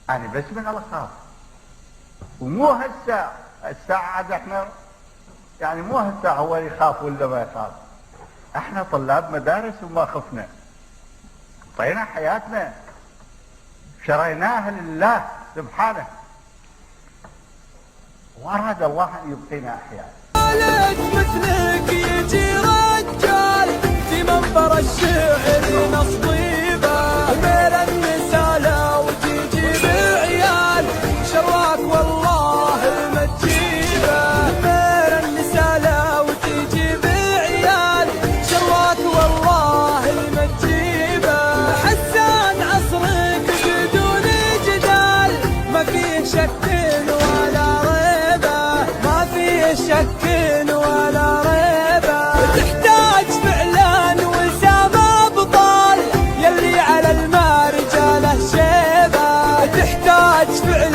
أنا بس من الله خاف. ومو هسه الساعة عاد احنا يعني مو هسه هو يخاف ولا ما يخاف. احنا طلاب مدارس وما خفنا. طينا حياتنا شريناها لله سبحانه، وأراد الله أن يبقينا أحياء. مثلك يجي رجال في منبر الشعر نصطيبه، غير النسالة وتجي بعيال شراك والله ما تجيبه، غير النسالة وتجي بعيال شراك والله ما تجيبه. حسان عصرك بدون جدال ما فيه شك ولا ريبه، ما فيه شك ولا ريبه. تحتاج فعلا وسام ابطال يلي على الماء رجاله شيبه، تحتاج فعلا